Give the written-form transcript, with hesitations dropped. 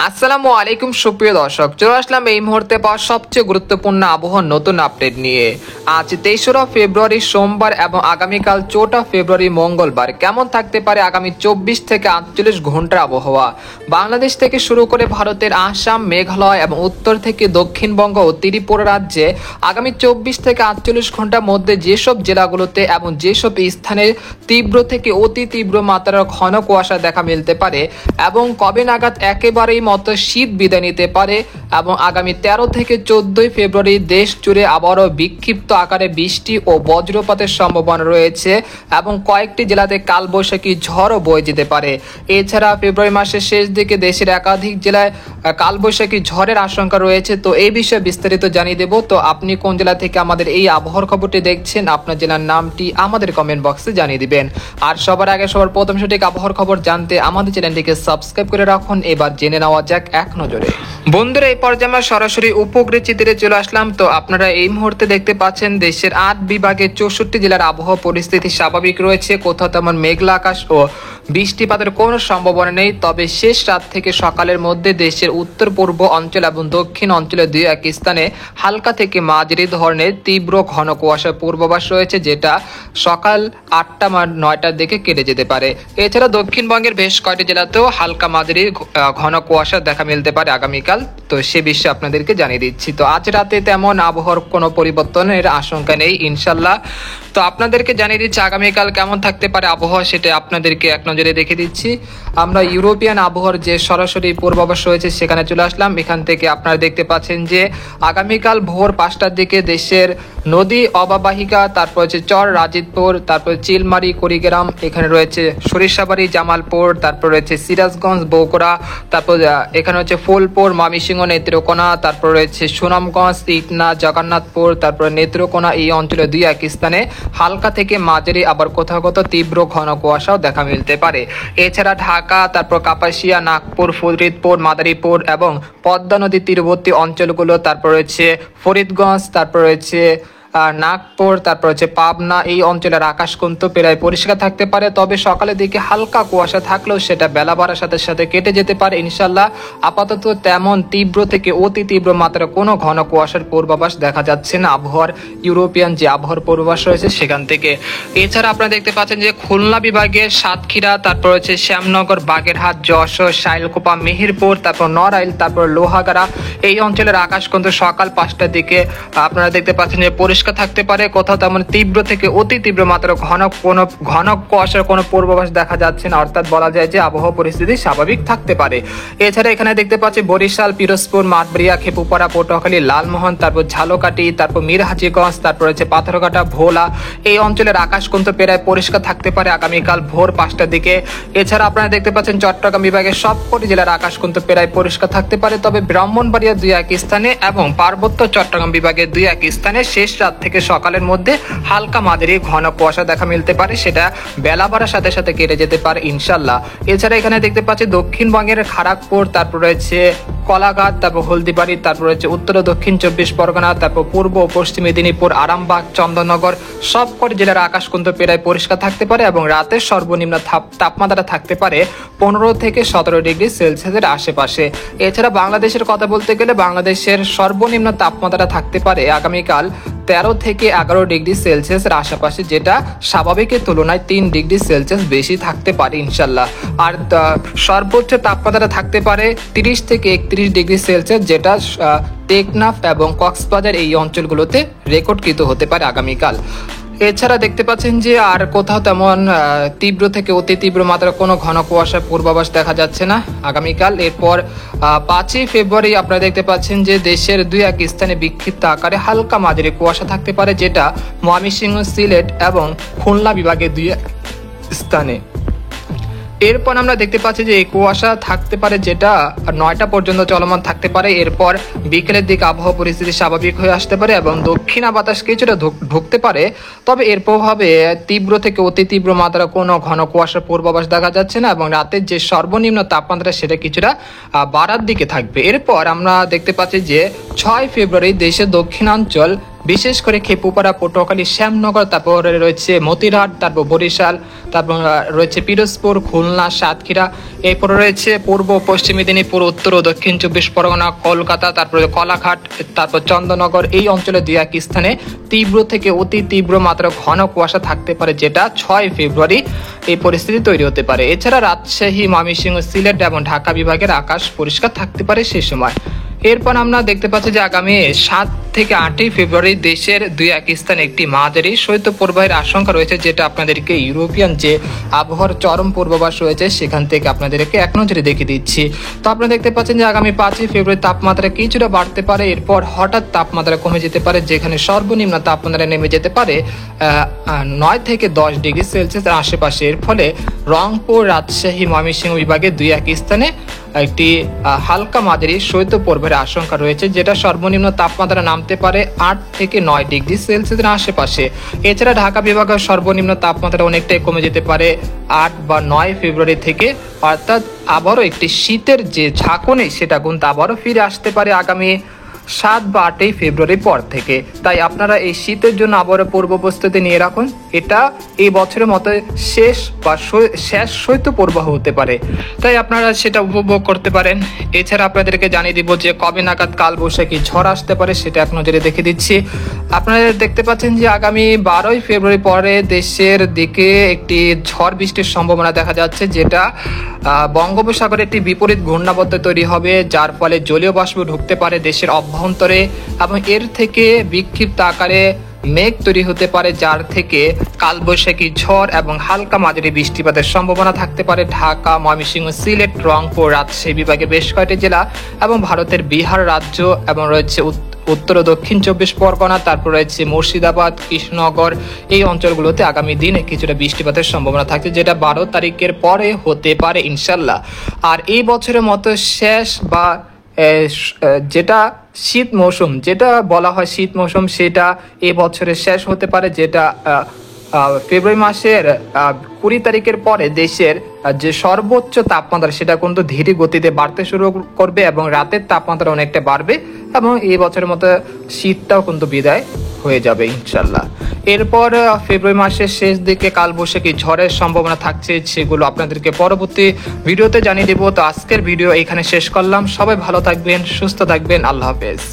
আসসালামু আলাইকুম সুপ্রিয় দর্শক, চলে আসলাম এই মুহূর্তে পাওয়া সবচেয়ে গুরুত্বপূর্ণ আবহাওয়ার নতুন আপডেট নিয়ে। আজ 23 ফেব্রুয়ারি সোমবার এবং আগামীকাল 4 ফেব্রুয়ারি মঙ্গলবার কেমন থাকতে পারে আগামী 24 থেকে 48 ঘন্টার আবহাওয়া। বাংলাদেশ থেকে শুরু করে ভারতের আসাম, মেঘালয় এবং উত্তর থেকে দক্ষিণবঙ্গ ও ত্রিপুরা রাজ্যে আগামী 24 থেকে 48 ঘন্টার মধ্যে যেসব জেলাগুলোতে এবং যেসব স্থানে তীব্র থেকে অতি তীব্র মাত্রার ঘন কুয়াশা দেখা মিলতে পারে এবং কবে নাগাদ একেবারেই মতো শীত বিদায় নিতে পারে এবং আগামী 13 থেকে 14 ফেব্রুয়ারি দেশ জুড়ে আবারও বিক্ষিপ্ত আকারে বৃষ্টি ও বজ্রপাতের সম্ভাবনা রয়েছে এবং কয়েকটি জেলাতে কালবৈশাখী ঝড়ও বয়ে যেতে পারে। এছাড়া ফেব্রুয়ারি মাসের শেষ দিকে দেশের একাধিক জেলায় কালবৈশাখী ঝড়ের আশঙ্কা রয়েছে। তো এই বিষয়ে বিস্তারিত জানিয়ে দেব। তো আপনি কোন জেলা থেকে আমাদের এই আবহাওয়ার খবরটি দেখছেন, আপনার জেলার নামটি আমাদের কমেন্ট বক্সে জানিয়ে দিবেন। আর সবার আগে সবার প্রথম সঠিক আবহাওয়ার খবর জানতে আমাদের চ্যানেলটিকে সাবস্ক্রাইব করে রাখুন। এবার জেনে নেওয়া যাক এক নজরে। বন্ধুরা, এই পর্যায়ে আমরা সরাসরি উপগ্রহ চিত্রে চলে আসলাম। তো আপনারা এই মুহূর্তে দেখতে পাচ্ছেন দেশের 8 বিভাগের 64 জেলার আবহাওয়া পরিস্থিতি স্বাভাবিক রয়েছে। কোথাও তেমন মেঘলা আকাশ ও বৃষ্টিপাতের কোনো সম্ভাবনা নেই। তবে শেষ রাত থেকে সকালের মধ্যে দেশের উত্তর পূর্ব অঞ্চল এবং দক্ষিণ অঞ্চলে দুই এক স্থানে হালকা থেকে মাঝারি ধরনের তীব্র ঘন কুয়াশার পূর্বাভাস রয়েছে, যেটা সকাল 8টা বা 9টার দিকে কেটে যেতে পারে। এছাড়া দক্ষিণবঙ্গের বেশ কয়েকটি জেলাতেও হালকা মাঝারি ঘন কুয়াশা দেখা মিলতে পারে আগামীকাল। তো সে বিষয়ে আপনাদেরকে জানিয়ে দিচ্ছি। তো আজ রাতে তেমন আবহাওয়ার কোনো পরিবর্তনের আশঙ্কা নেই ইনশাল্লাহ। তো আপনাদেরকে জানিয়ে দিচ্ছি আগামীকাল কেমন থাকতে পারে আবহাওয়া, সেটা আপনাদেরকে এক নজরে দেখে দিচ্ছি। আমরা ইউরোপিয়ান আবহাওয়ার যে সরাসরি পূর্বাভাস রয়েছে সেখানে চলে আসলাম। এখান থেকে আপনারা দেখতে পাচ্ছেন যে আগামীকাল ভোর 5টার দিকে দেশের নদী অববাহিকা, তারপর হচ্ছে চর রাজিতপুর, তারপর চিলমারি, কুড়িগ্রাম, এখানে রয়েছে সরিষাবাড়ি, জামালপুর, তারপর রয়েছে সিরাজগঞ্জ, বগুড়া, তারপর এখানে হচ্ছে ফুলপুর, ময়মনসিংহ, নেত্রকোনা, তারপর রয়েছে সুনামগঞ্জ, ইটনা, জগন্নাথপুর, তারপর নেত্রকোনা, এই অঞ্চলে দুই এক স্থানে হালকা থেকে মাঝারি আবার কোথাও কোথাও তীব্র ঘন কুয়াশাও দেখা মিলতে পারে। এছাড়া ঢাকা, তারপর কাপাসিয়া, নাগপুর, ফরিদপুর, মাদারীপুর এবং পদ্মা নদীর তীরবর্তী অঞ্চলগুলো, তারপর রয়েছে ফরিদগঞ্জ, তারপর রয়েছে নাগপুর, তারপর হচ্ছে পাবনা, এই অঞ্চলের আকাশ কিন্তু প্রায় পরিষ্কার থাকতে পারে। তবে সকালের দিকে হালকা কুয়াশা থাকলেও সেটা বেলা বাড়ার সাথে সাথে কেটে যেতে পারে ইনশাল্লাহ। আপাতত তেমন তীব্র থেকে অতি তীব্র মাত্রার কোনো ঘন কুয়াশার পূর্বাভাস দেখা যাচ্ছে না আবহাওয়ার ইউরোপিয়ান যে আবহাওয়ার পূর্বাভাস রয়েছে সেখান থেকে। এছাড়া আপনারা দেখতে পাচ্ছেন যে খুলনা বিভাগের সাতক্ষীরা, তারপর হচ্ছে শ্যামনগর, বাগেরহাট, যশোর, শাইলকুপা, মেহেরপুর, তারপর নড়াইল, তারপর লোহাগাড়া, এই অঞ্চলের আকাশ কিন্তু সকাল 5টার দিকে আপনারা দেখতে পাচ্ছেন যে পরিষ্কার থাকতে পারে। কোথাও তেমন তীব্র থেকে অতি তীব্র মাত্রা ঘন কুয়াশার কোনো পূর্বাভাস দেখা যাচ্ছে না, অর্থাৎ বলা যায় যে আবহাওয়া পরিস্থিতি স্বাভাবিক থাকতে পারে। এছাড়া এখানে দেখতে পাচ্ছি বরিশাল, পিরোজপুর, মাঠবাড়িয়া, খেপুপাড়া, পটুয়াখালী, লালমোহন, তারপর ঝালকাঠি, তারপর মিরহাজিগঞ্জ, তারপর হচ্ছে পাথরঘাটা, ভোলা, এই অঞ্চলের আকাশ কিন্তু প্রায় পরিষ্কার থাকতে পারে আগামীকাল ভোর 5টার দিকে। এছাড়া আপনারা দেখতে পাচ্ছেন চট্টগ্রাম বিভাগের সবকটি জেলার আকাশ কিন্তু প্রায় পরিষ্কার থাকতে পারে। তবে ব্রাহ্মণবাড়িয়া দুই এক স্থানে এবং পার্বত্য চট্টগ্রাম বিভাগের দুই এক স্থানে শেষ রাত থেকে সকালের মধ্যে হালকা মাঝারি ঘন কুয়াশা দেখা মিলতে পারে, সেটা বেলা বাড়ার সাথে সাথে কেটে যেতে পারে ইনশাল্লাহ। এছাড়া এখানে দেখতে পাচ্ছি দক্ষিণবঙ্গের খড়গপুর, তারপর রয়েছে কলাঘাট, তারপর হলদিবাড়ি, তারপর রয়েছে উত্তর ও দক্ষিণ 24 পরগনা, তারপর পূর্ব ও পশ্চিম মেদিনীপুর, আরামবাগ, চন্দননগর, সবকটি জেলার আকাশ কিন্তু প্রায় পরিষ্কার থাকতে পারে এবং রাতের সর্বনিম্ন তাপমাত্রা থাকতে পারে 15 থেকে 17 ডিগ্রি সেলসিয়াসের আশেপাশে। এছাড়া বাংলাদেশের কথা বলতে গেলে বাংলাদেশের সর্বনিম্ন তাপমাত্রা থাকতে পারে আগামীকাল 13 থেকে 11 ডিগ্রি সেলসিয়াসের আশেপাশে, যেটা স্বাভাবিকের তুলনায় 3 ডিগ্রি সেলসিয়াস বেশি থাকতে পারে ইনশাল্লাহ। আর সর্বোচ্চ তাপমাত্রা থাকতে পারে 30 থেকে 31 ডিগ্রি সেলসিয়াস, যেটা টেকনাফ এবং কক্সবাজার এই অঞ্চলগুলোতে রেকর্ডকৃত হতে পারে আগামীকাল। এছাড়া দেখতে পাচ্ছেন যে আর কোথাও তেমন তীব্র থেকে অতি তীব্র মাত্রার কোনো ঘন কুয়াশার পূর্বাভাস দেখা যাচ্ছে না আগামীকাল। এরপর 5ই ফেব্রুয়ারি আপনারা দেখতে পাচ্ছেন যে দেশের দুই এক স্থানে বিক্ষিপ্ত আকারে হালকা মাঝারি কুয়াশা থাকতে পারে, যেটা ময়মনসিংহ, সিলেট এবং খুলনা বিভাগের দুই এক স্থানে। এরপর আমরা দেখতে পাচ্ছি যে এই কুয়াশা থাকতে পারে, যেটা 9টা পর্যন্ত চলমান থাকতে পারে। এরপর বিকেলের দিকে আবহাওয়া পরিস্থিতি স্বাভাবিক হয়ে আসতে পারে এবং দক্ষিণা বাতাস কিছুটা ঢুকতে পারে। তবে এর প্রভাবে তীব্র থেকে অতি তীব্র মাত্রা কোনো ঘন কুয়াশার পূর্বাভাস দেখা যাচ্ছে না এবং রাতের যে সর্বনিম্ন তাপমাত্রা সেটা কিছুটা বাড়ার দিকে থাকবে। এরপর আমরা দেখতে পাচ্ছি যে 6 ফেব্রুয়ারি দেশের দক্ষিণাঞ্চল বিশেষ করে খেপুপাড়া, পটুয়াখালী, শ্যামনগর, তারপরে রয়েছে মতিরহাট, তারপর বরিশাল, তারপর রয়েছে পিরোজপুর, খুলনা, সাতক্ষীরা, এরপরে রয়েছে পূর্ব পশ্চিম মেদিনীপুর, উত্তর ও দক্ষিণ 24 পরগনা, কলকাতা, তারপরে কলাঘাট, তারপর চন্দননগর। এই অঞ্চলে দুই এক স্থানে তীব্র থেকে অতি তীব্র মাত্রা ঘন কুয়াশা থাকতে পারে, যেটা 6 ফেব্রুয়ারি এই পরিস্থিতি তৈরি হতে পারে। এছাড়া রাজশাহী, ময়মনসিংহ, সিলেট এবং ঢাকা বিভাগের আকাশ পরিষ্কার থাকতে পারে সেই সময়। এরপর আমরা দেখতে পাচ্ছি যে আগামী 7 থেকে 8 ফেব্রুয়ারি দেশের দুই এক স্থানে একটি মাঝারি শৈত্যপ্রবাহের আশঙ্কা রয়েছে, যেটা আপনাদেরকে ইউরোপিয়ান যে আবহাওয়ার চরম পূর্বাভাস রয়েছে সেখান থেকে আপনাদেরকে এক নজরে দেখিয়ে দিচ্ছি। তো আপনারা দেখতে পাচ্ছেন যে আগামী 5 ফেব্রুয়ারি তাপমাত্রা কিছুটা বাড়তে পারে, এরপর হঠাৎ তাপমাত্রা কমে যেতে পারে, যেখানে সর্বনিম্ন তাপমাত্রা নেমে যেতে পারে 9 থেকে 10 ডিগ্রি সেলসিয়াসের আশেপাশে। এর ফলে রংপুর, রাজশাহী, ময়মনসিংহ বিভাগে দুই এক স্থানে একটি হালকা মাঝারি শৈত্যপ্রবাহের আশঙ্কা রয়েছে, যেটা সর্বনিম্ন তাপমাত্রা নামতে পারে 8 থেকে 9 ডিগ্রি সেলসিয়াসের আশেপাশে। এছাড়া ঢাকা বিভাগের সর্বনিম্ন তাপমাত্রা অনেকটাই কমে যেতে পারে 8 বা 9 ফেব্রুয়ারি থেকে, অর্থাৎ আবারও একটি শীতের যে ঝাঁকুনি সেটা কিন্তু আবারও ফিরে আসতে পারে আগামী 7 বা 8 ফেব্রুয়ারি পর থেকে। তাই আপনারা এই শীতের জন্য আবারও পূর্ব প্রস্তুতি নিয়ে রাখুন। এটা এই বছরের মতো শেষ শৈত্যপ্রবাহ হতে পারে, তাই আপনারা সেটা উপভোগ করতে পারেন। এছাড়া আপনাদেরকে জানিয়ে দিব যে কবে নাগাদ কালবৈশাখী ঝড় আসতে পারে, সেটা এক নজরে দেখে দিচ্ছি। আপনারা দেখতে পাচ্ছেন যে আগামী 12 ফেব্রুয়ারি পরে দেশের দিকে একটি ঝড় বৃষ্টির সম্ভাবনা দেখা যাচ্ছে, যেটা বঙ্গোপসাগরে একটি বিপরীত ঘূর্ণাবর্ত তৈরি হবে, যার ফলে জলীয় বাষ্প ঢুকতে পারে দেশের অভ্যন্তরে এবং এর থেকে বিক্ষিপ্ত আকারে মেঘ তৈরি হতে পারে, যার থেকে কালবৈশাখী ঝড় এবং হালকা মাঝারি বৃষ্টিপাতের সম্ভাবনা থাকতে পারে ঢাকা, ময়মনসিংহ, সিলেট, রংপুর, রাজশাহী বিভাগে বেশ কয়েকটি জেলা এবং ভারতের বিহার রাজ্য এবং রয়েছে উত্তর ও দক্ষিণ 24 পরগনা, তারপর রয়েছে মুর্শিদাবাদ, কৃষ্ণনগর। এই অঞ্চলগুলোতে আগামী দিনে কিছুটা বৃষ্টিপাতের সম্ভাবনা থাকছে, যেটা 12 তারিখের পরে হতে পারে ইনশাল্লাহ। আর এই বছরের মতো শেষ বা যেটা শীত মৌসুম, যেটা বলা হয় শীত মৌসুম, সেটা এই বছরের শেষ হতে পারে, যেটা ফেব্রুয়ারি মাসের 20 তারিখের পরে দেশের যে সর্বোচ্চ তাপমাত্রা সেটা কিন্তু ধীরে গতিতে বাড়তে শুরু করবে এবং রাতের তাপমাত্রা অনেকটা বাড়বে এবং এই বছরের মতো শীতটাও কিন্তু বিদায় হয়ে যাবে ইনশাল্লাহ। এরপর ফেব্রুয়ারি মাসের শেষ দিকে কালবৈশাখী ঝড়ের সম্ভাবনা থাকছে, সেগুলো আপনাদেরকে পরবর্তী ভিডিওতে জানিয়ে দেবো। তো আজকের ভিডিও এখানে শেষ করলাম। সবাই ভালো থাকবেন, সুস্থ থাকবেন, আল্লাহ হাফেজ।